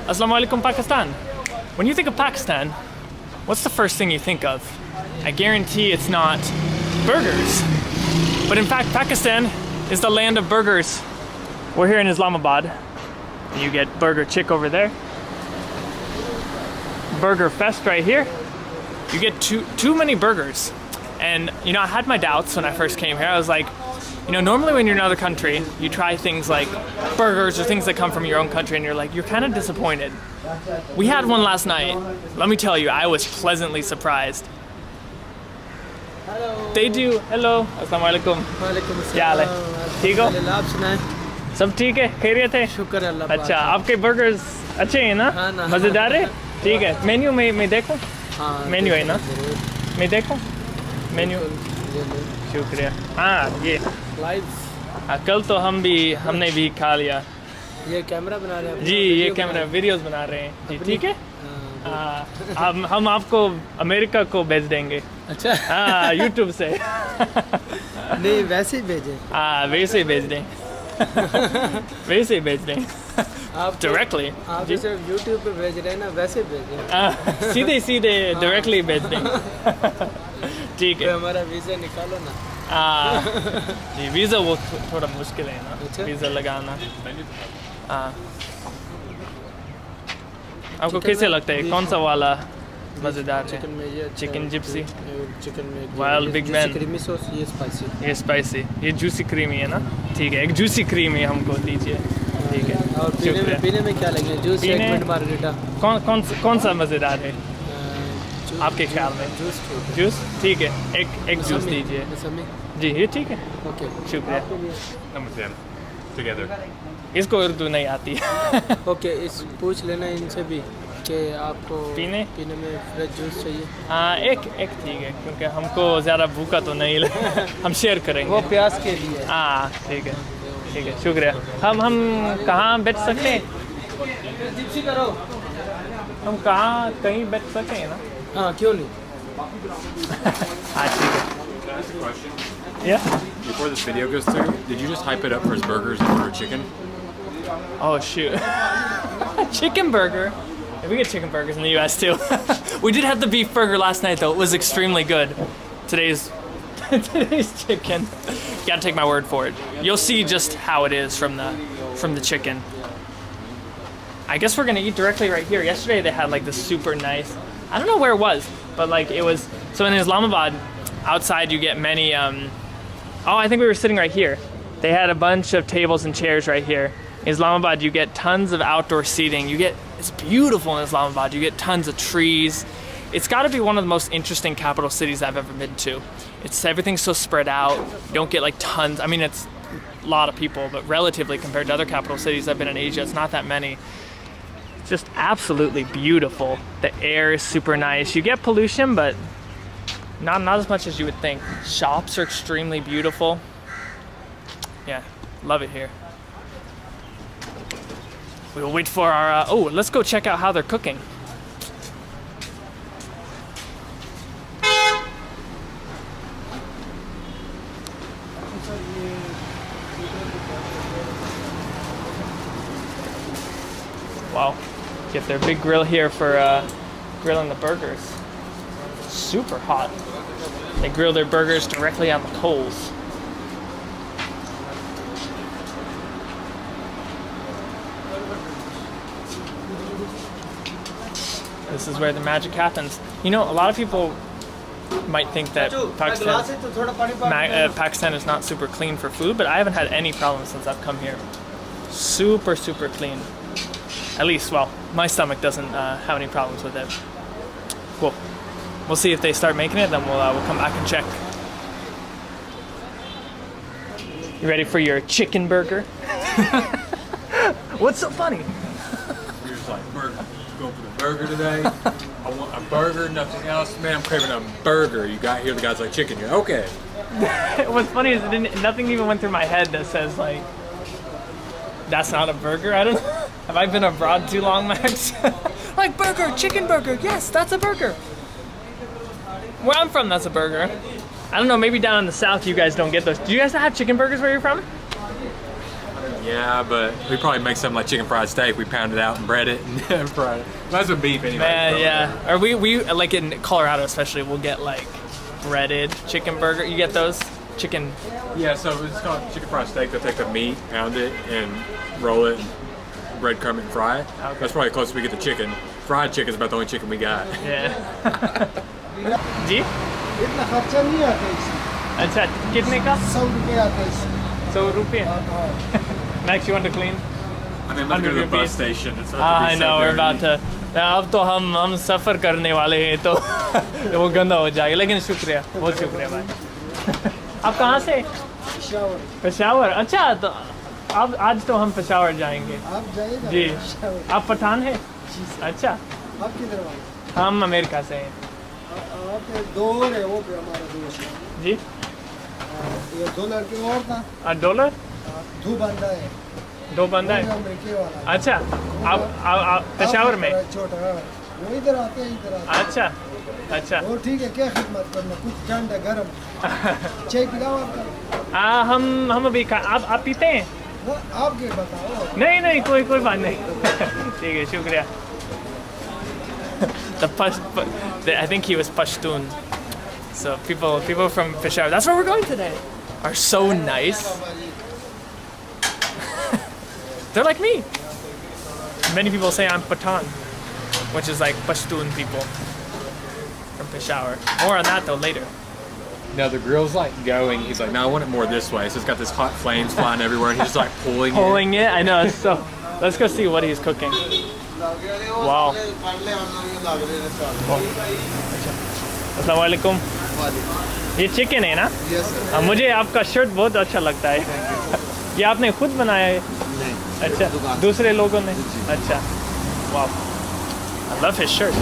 Assalamu alaikum, Pakistan. When you think of Pakistan, what's the first thing you think of? I guarantee it's not burgers. But in fact, Pakistan is the land of burgers. We're here in Islamabad. You get Burger Chick over there. Burger Fest right here. You get too many burgers. And you know, I had my doubts when I first came here. I was like, you know, normally when you're in another country, you try things like burgers or things that come from your own country and you're like, you're kind of disappointed. We had one last night. Let me tell you, I was pleasantly surprised. Hello. They do, hello, assalamu alaikum. वालेकुम क्या हाल है? ठीक हो? अस्सलाम। आप सुनाएं? सब ठीक है? खैरियत है? शुक्र अल्लाह पाक। अच्छा, आपके बर्गर्स अच्छे हैं ना? हाँ ना। मज़ेदार है? ठीक है। मेन्यू में देखूं? हाँ, मेन्यू है ना? जरूर। मैं देखूं? मेन्यू? ये लो। शुक्रिया। हाँ, ये। लाइव। कल तो हमने भी खा लिया। ये कैमरा बना रहे हैं? जी, ये कैमरा वीडियोस बना रहे हैं। जी, ठीक है? हम आपको अमेरिका को भेज देंगे। अच्छा। हाँ, यूट्यूब से। नहीं, वैसे ही भेजें। हाँ, वैसे ही भेज दें। वैसे ही भेज दें। आप डायरेक्टली। आप इसे यूट्यूब पे भेज रहे हैं ना, वैसे भेजें। सीधे डायरेक्टली भेज दें। ठीक है। हमारा वीज़ा निकालो ना। जी, वीज़ा वो थोड़ा मुश्किल है ना। अच्छा? वीज़ा लगाना। आपको कैसे लगता है कौन सा वाला मज़ेदार है? चिकन में ये अच्छा चिकन है। जिप्सी। चिकन में wild big man. Creamy sauce, ये स्पाइसी। ये स्पाइसी, ये जूसी क्रीमी है ना? ठीक है, एक जूसी क्रीमी हमको दीजिए। ठीक है। और पीने में क्या लगे? जूस, एक मिनट मार्गरीटा। कौन सा मज़ेदार है आपके ख्याल में? जूस ठीक है, एक जूस दीजिए। जी, ये ठीक है। ओके, शुक्रिया। I'm with them. Together. इसको उर्दू नहीं आती। ओके, इस पूछ लेना इनसे भी कि आपको पीने में फ्रेश जूस चाहिए। हाँ, एक ठीक है, क्योंकि हमको ज़्यादा भूखा तो नहीं लगा। हम शेयर करेंगे। वो प्यास के लिए। हाँ, ठीक है, शुक्रिया। हम कहाँ बैठ सकते हैं? हम कहीं बैठ सकते हैं ना? हाँ, क्यों नहीं। हाँ, ठीक है। Can I ask a question? Yeah. Before this video goes through, did you just hype it up for his burgers and order chicken? Oh shoot. Chicken burger. Yeah, we get chicken burgers in the US too. We did have the beef burger last night though. It was extremely good. Today's chicken. Gotta take my word for it. You'll see just how it is from the chicken. I guess we're gonna eat directly right here. Yesterday they had like this super nice, I don't know where it was, but like it was, so in Islamabad, outside you get many, I think we were sitting right here. They had a bunch of tables and chairs right here. Islamabad, you get tons of outdoor seating. It's beautiful in Islamabad. You get tons of trees. It's got to be one of the most interesting capital cities I've ever been to. Everything's so spread out. You don't get like tons. I mean, it's a lot of people, but relatively compared to other capital cities I've been in Asia, it's not that many. It's just absolutely beautiful. The air is super nice. You get pollution, but not as much as you would think. Shops are extremely beautiful. Yeah, love it here. We'll wait for our, let's go check out how they're cooking. Wow, get their big grill here for grilling the burgers. Super hot. They grill their burgers directly on the coals. This is where the magic happens. You know, a lot of people might think that Pakistan is not super clean for food, but I haven't had any problems since I've come here. Super, super clean. At least, well, my stomach doesn't have any problems with it. Cool. We'll see if they start making it, then we'll come back and check. You ready for your chicken burger? What's so funny? You're just like, burger. Going for the burger today. I want a burger, nothing else. Man, I'm craving a burger. You got here, the guy's like, chicken. You're like, okay. What's funny is nothing even went through my head that says like, that's not a burger. I don't know. Have I been abroad too long, Max? Like burger, chicken burger. Yes, that's a burger. Where I'm from, that's a burger. I don't know, maybe down in the south you guys don't get those. Do you guys have chicken burgers where you're from? Yeah, but we probably make something like chicken fried steak. We pound it out and bread it and fried it. That's with beef anyway. Man, yeah. Or we like in Colorado especially, we'll get like breaded chicken burger. You get those? Chicken. Yeah, so it's called chicken fried steak. They'll take the meat, pound it, and roll it, and breadcrumb it and fry it. Okay. That's probably the closest we get to chicken. Fried chicken is about the only chicken we got. Yeah. जी? इतना खर्चा नहीं आता इसमें। अच्छा, कितने का? 100 रुपये आता है इसमें। 100 रुपये? Max, you want to clean? I mean, let's go to the bus station. It's I know, we're about to. अब तो हम सफ़र करने वाले हैं तो वो गंदा हो जाएगा, लेकिन शुक्रिया, बहुत शुक्रिया भाई। आप कहाँ से? पेशावर। पेशावर। अच्छा, तो अब आज तो हम पेशावर जाएंगे। आप जाइएगा। जी। पेशावर। आप पठान हैं? अच्छा। आप किधर वाले? हम अमेरिका से हैं। आप दो है वो भी हमारा दोस्त है। जी। ये दो लड़के और था। डॉलर? दो बंदा है। दो बंदा है? अमेरिका वाला। अच्छा, आप पेशावर में? छोटा है। वो इधर आते हैं इधर आते हैं। अच्छा, अच्छा। वो ठीक है, क्या खिदमत करना, कुछ ठंडा गरम चाय पिलाओ आपका। हम अभी आप पीते हैं? वो आपके बताओ। नहीं कोई बात नहीं। ठीक है, शुक्रिया। I think he was Pashtun. So people from Peshawar, that's where we're going today, are so nice. They're like me. Many people say I'm Pathan, which is like Pashtun people from Peshawar. More on that though later. No, the grill's like going. He's like, no, I want it more this way. So it's got this hot flames flying everywhere, and he's just like pulling it. I know. So let's go see what he's cooking. Wow. अस्सलामुअलैकुम। ये chicken है ना? मुझे आपका shirt बहुत अच्छा लगता है। ये आपने खुद बनाया है? नहीं। अच्छा, दूसरे लोगों ने? अच्छा, वाह, I love his shirt.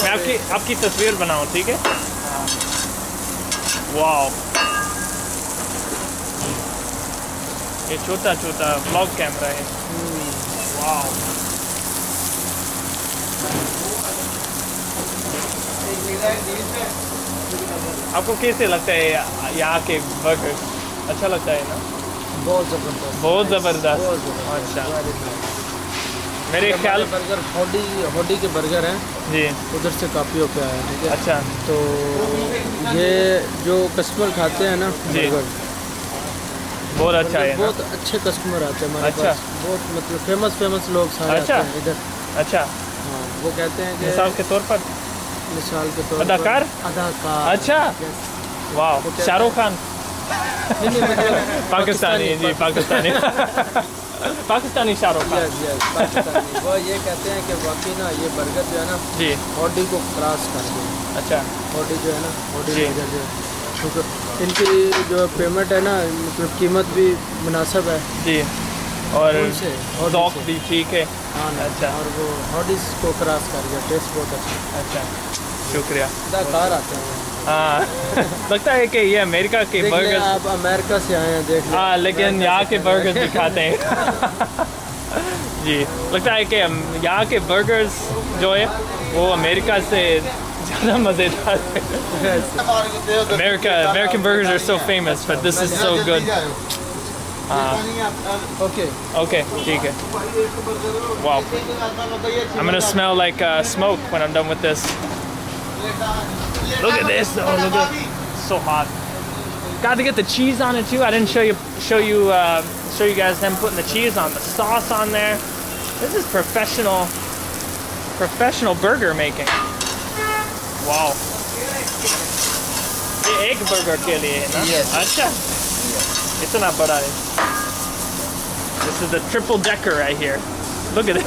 मैं आपकी तस्वीर बनाऊं, ठीक है? वाह, ये छोटा व्लॉग कैमरा है। वाह, आपको कैसे लगता है यहाँ के बर्गर? अच्छा लगता है ना? बहुत ज़बरदस्त। अच्छा, मेरे ख्याल बर्गर होडी के बर्गर हैं जी, उधर से काफ़ी होके आया है, ठीक है। अच्छा, तो ये जो कस्टमर खाते हैं ना जी, बर्गर, बहुत अच्छा है ना? बहुत अच्छे कस्टमर आते हैं हमारे अच्छा। पास, बहुत मतलब फेमस लोग सारे अच्छा। आते हैं इधर। अच्छा, हाँ, वो कहते हैं कि मिसाल के तौर पर मिसाल के तौर अदाकार? अदाकार। अच्छा, वाह, शाहरुख खान। नहीं, मतलब पाकिस्तानी जी, पाकिस्तानी। पाकिस्तानी शाहरुख खान। यस पाकिस्तानी। वो ये कहते हैं कि वाकई ना ये बर्गर जो है ना जी, हॉडी को क्रॉस कर दे। अच्छा, हॉडी जो है ना, हॉडी जी। बर्गर जो है, क्योंकि इनकी जो पेमेंट है ना, मतलब कीमत भी मुनासिब है जी, और उनसे, हॉडी ज़ौक़ से। भी ठीक है। हाँ ना, अच्छा। और वो हॉडीज को क्रॉस कर गया, टेस्ट बहुत अच्छा। अच्छा, शुक्रिया। अदाकार आते हैं। हाँ, लगता है कि ये अमेरिका के देख लें, बर्गर्स, आप अमेरिका से आए हैं, देख लें। हाँ, लेकिन यहाँ के बर्गर्स भी खाते हैं। जी, लगता है कि यहाँ के बर्गर्स जो है वो अमेरिका से ज़्यादा मज़ेदार है। American burgers are so famous, but this is so good. Okay, ठीक है. Wow, I'm gonna smell like smoke when I'm done with this. Look at this though, look at it's so hot. Got to get the cheese on it too. I didn't show you guys them putting the cheese on, the sauce on there. This is professional burger making. Wow. ये एक burger के लिए है ना? Yes. अच्छा, इतना बड़ा है. This is the triple decker right here. Look at it.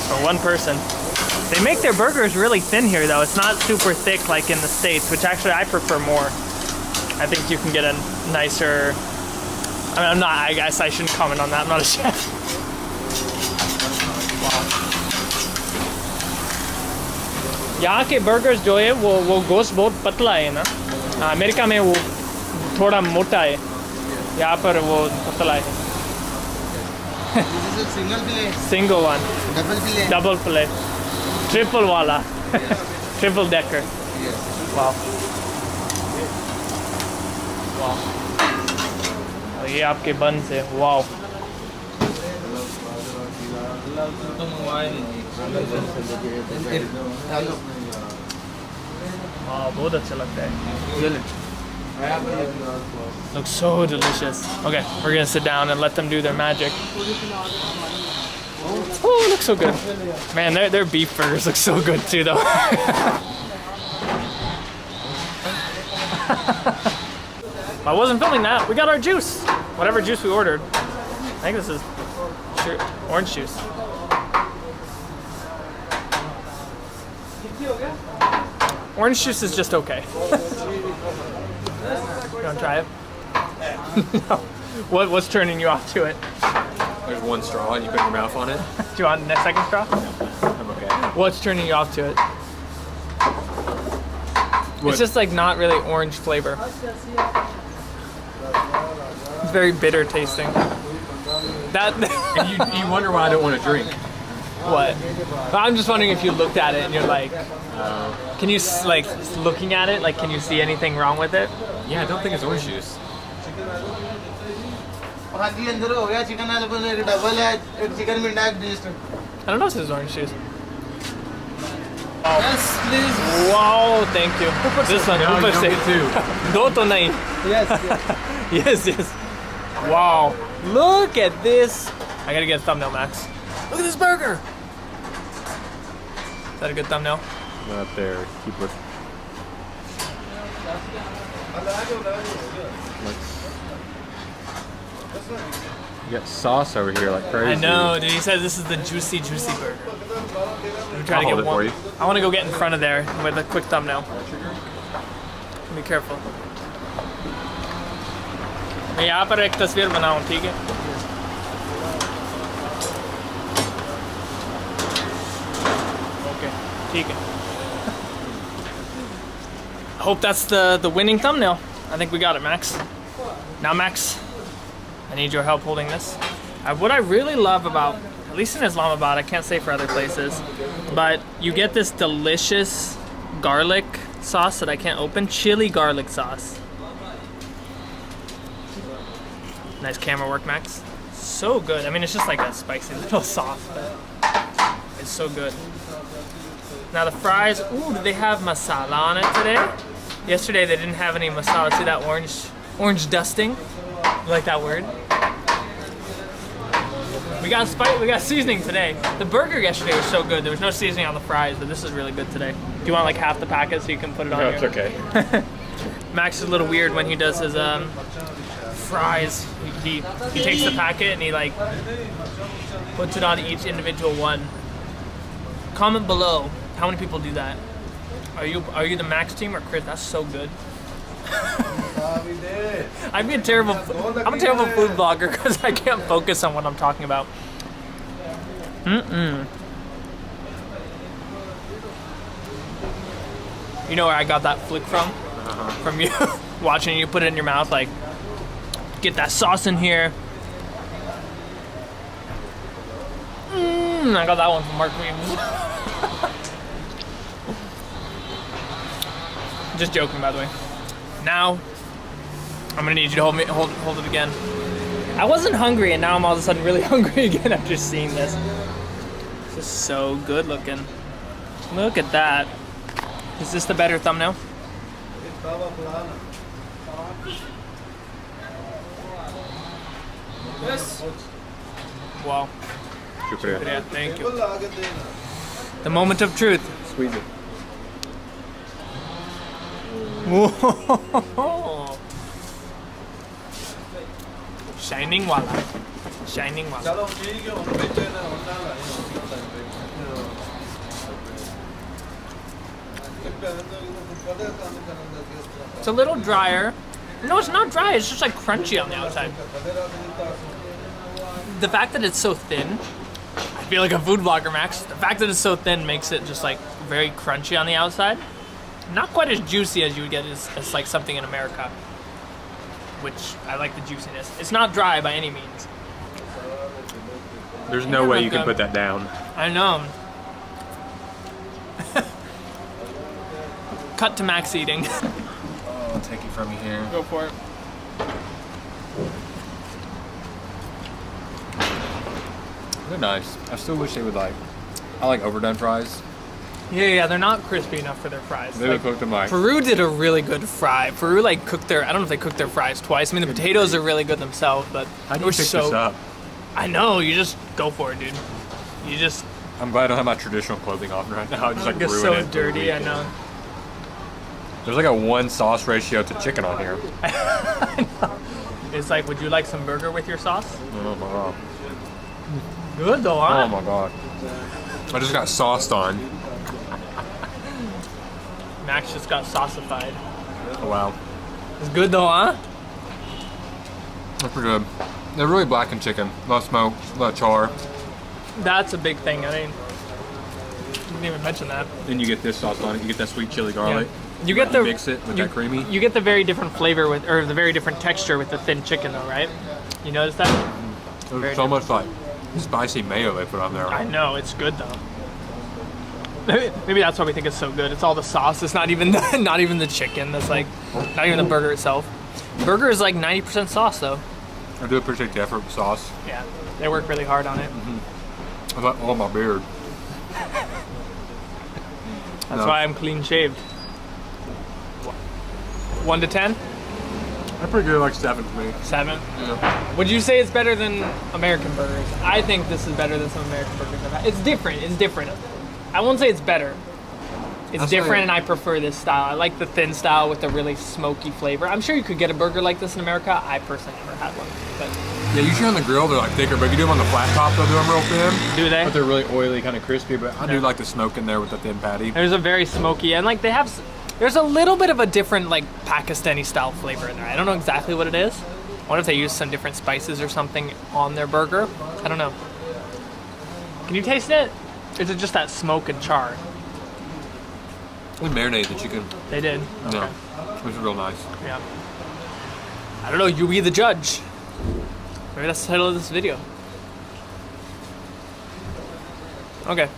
For one person. They make their burgers really thin here though. It's not super thick like in the States, which actually I prefer more. I think you can get a nicer, I mean, I guess I shouldn't comment on that. I'm not a chef. यहाँ के burgers जो है वो गोश्त बहुत पतला है ना. अमेरिका में वो थोड़ा मोटा है. यहाँ पर वो पतला है. Single one. Double fillet. Triple wala. Triple decker. Wow. Wow. तो ये आपके बन से वाओ हाँ बहुत अच्छा लगता है looks so delicious okay we're gonna sit down and let them do their magic oh it looks so good man their beef burgers look so good too though I wasn't filming that. We got our juice. Whatever juice we ordered. I think this is orange juice. Orange juice is just okay. You want to try it? No. What's turning you off to it? There's one straw and you put your mouth on it. Do you want a second straw? I'm okay. What's turning you off to it? What? It's just like not really orange flavor. It's very bitter tasting. That And you wonder why I don't want to drink. what? But I'm just wondering if you looked at it and you're like, can you like looking at it? Like, can you see anything wrong with it? Yeah, I don't think it's orange juice. I don't know if this is orange juice. Yes, please. Wow, thank you. This one, No, you ऊपर don't से. get two. दो तो नहीं. Yes, yes. Yes. Wow. Look at this. I gotta get a thumbnail, Max. Look at this burger. Is that a good thumbnail? Not there. Keep looking. You got sauce over here like crazy. I know, dude. He says this is the juicy burger. I'm trying I'll to hold get it one. for you. I want to go get in front of there with a quick thumbnail. Be careful. मैं यहाँ पर एक तस्वीर बनाऊँ, ठीक है? Okay, ठीक है. Hope that's the winning thumbnail. I think we got it, Max. Now, Max, I need your help holding this. What I really love about, at least in Islamabad, I can't say for other places, but you get this delicious garlic sauce that I can't open, chili garlic sauce. Nice camera work, Max. So good. I mean, it's just like a spicy little sauce, but it's so good. Now the fries, ooh, do they have masala on it today? Yesterday they didn't have any masala. See that orange dusting? You like that word? We got seasoning today. The burger yesterday was so good. There was no seasoning on the fries, but this is really good today. Do you want like half the packet so you can put it on No, here? it's okay. Max is a little weird when he does his fries. He takes the packet and he like puts it on each individual one. Comment below how many people do that. Are you the Max team or Chris? That's so good. I'm a terrible food vlogger because I can't focus on what I'm talking about. You know where I got that flick from? From you watching you put it in your mouth, like get that sauce in here. I got that one from Mark Weems. Just joking, by the way. Now, I'm gonna need you to hold it again. I wasn't hungry, and now I'm all of a sudden really hungry again after seeing this. This is so good looking. Look at that. Is this the better thumbnail? Yes. Wow. Shukriya. Yeah, thank you. The moment of truth. Squeeze it. Whoa. Shining wala. Shining wala. It's a little drier. No, it's not dry. It's just like crunchy on the outside. The fact that it's so thin, I feel like a food vlogger, Max. The fact that it's so thin makes it just like very crunchy on the outside. Not quite as juicy as you would get as like something in America, which I like the juiciness. It's not dry by any means. There's no way you can put that down. I know. Cut to Max eating. I'll take it from you here. Go for it. They're nice. I still wish they would like. I like overdone fries. Yeah, they're not crispy enough for their fries. They would cook them like. Peru did a really good fry. Peru like cooked their. I don't know if they cooked their fries twice. I mean, the potatoes are really good themselves, but How do they you were pick so. this up? I know. You just go for it, dude. You just I'm glad I don't have my traditional clothing on right now. I just like get ruin so it for the dirty. I weekend. know. There's like a 1 sauce ratio to chicken on here. It's like, would you like some burger with your sauce? Oh my god. Good though, huh? Oh my god. I just got sauced on. Max just got saucified. Oh wow. It's good though, huh? They're pretty good. They're really blackened chicken. A lot of smoke, a lot of char. That's a big thing. I mean, you didn't even mention that. Then you get this sauce on it. You get that sweet chili garlic. You get the mix it with that creamy. You get the very different flavor with, or the very different texture with the thin chicken, though, right? You notice that? There's very so much like spicy mayo they put on there. I know it's good though. Maybe that's why we think it's so good. It's all the sauce. It's not even not even the chicken. That's like not even the burger itself. Burger is like 90% sauce though. I do appreciate the effort with sauce. Yeah, they work really hard on it. I thought, oh my beard. That's No. why I'm clean shaved. 1 to 10? They're pretty good, like 7 for me. 7. Yeah. Would you say it's better than American burgers? I think this is better than some American burgers I've had. It's different. It's different. I won't say it's better. It's I'll say- different, and I prefer this style. I like the thin style with the really smoky flavor. I'm sure you could get a burger like this in America. I personally never had one. But Yeah, usually on the grill they're like thicker, but if you do them on the flat top, they'll do them real thin. do they? But they're really oily, kind of crispy. But I do Yeah. like the smoke in there with the thin patty. There's a very smoky, and like they have, there's a little bit of a different like Pakistani style flavor in there. I don't know exactly what it is. I wonder if they use some different spices or something on their burger. I don't know. Can you taste it? Or is it just that smoke and char? We marinated the chicken. They did. No, it was real nice. Yeah. I don't know. You be the judge. Maybe that's the title of this video. Okay.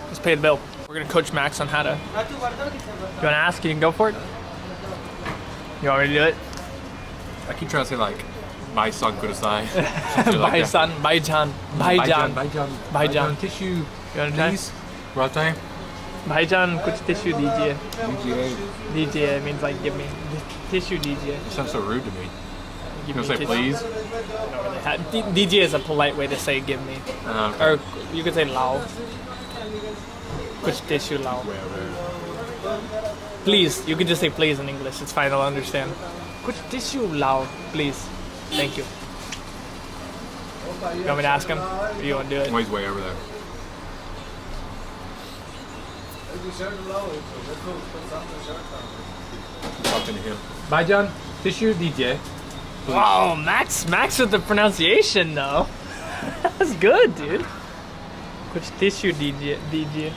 Let's pay the bill. We're gonna coach Max on how to. You wanna ask? You can go for it. You want me to do it? I keep trying to say like, my son could have signed. Baisan, Baijan, Baijan, Baijan. Tissue, You wanna try? please. What time? Baijan, kuch tissue dijiye. UGA. Dijiye means like give me tissue dijiye. You sound so rude to me. You Give gonna say tissue. please? Dijiye is a polite way to say give me. Okay. Or you could say lao. Kuch tissue lao. Please, you could just say please in English. It's fine, I'll understand. Kuch tissue lao, please. Thank you. You want me to ask him? Or you want to do it? Oh, he's way over there. Talking to him. Baijan, tissue, DJ. Wow, Max with the pronunciation though. That's good, dude. Kuch tissue DJ.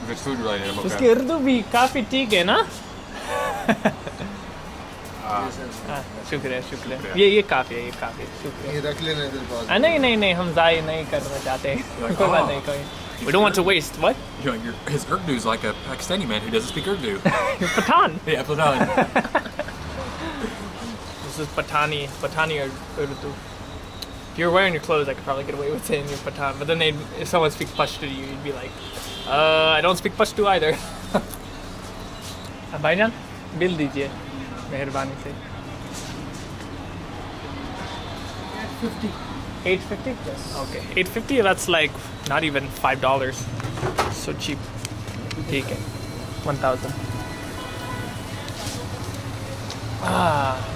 If it's food related, I'm उसकी okay. Urdu भी काफी ठीक है ना? शुक्रिया शुक्रिया ये काफी है ये काफी शुक्रिया ये रख लेना इधर पास नहीं हम जाए नहीं करना चाहते कोई बात नहीं कोई we don't want to waste what You know, his Urdu's like a Pakistani man who doesn't speak Urdu. Pathan Yeah, Pathan. this is Pathani or Urdu. If you're wearing your clothes I could probably get away with saying you're Pathan, but then if someone speaks Pashto to you you'd be like I don't speak Pashto either. भाईजान bill दीजिए मेहरबानी से 850 yes okay 850 that's like not even $5 so cheap ठीक है 1000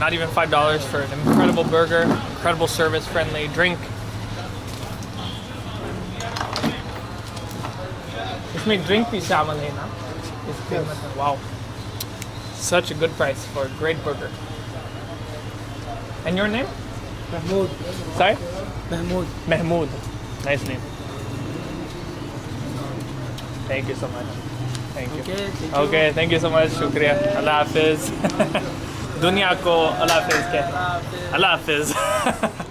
not even $5 for an incredible burger, incredible service, friendly drink. इसमें drink भी शामिल है ना इसके मतलब wow such a good price for a great burger. And your name? Mahmood. Sorry? Mahmood. Mahmood. Nice name. Thank you so much. Thank you. Okay, thank you. Okay, thank you so much. Shukriya. Allah Hafiz. दुनिया को Allah Hafiz कहना. Allah Hafiz.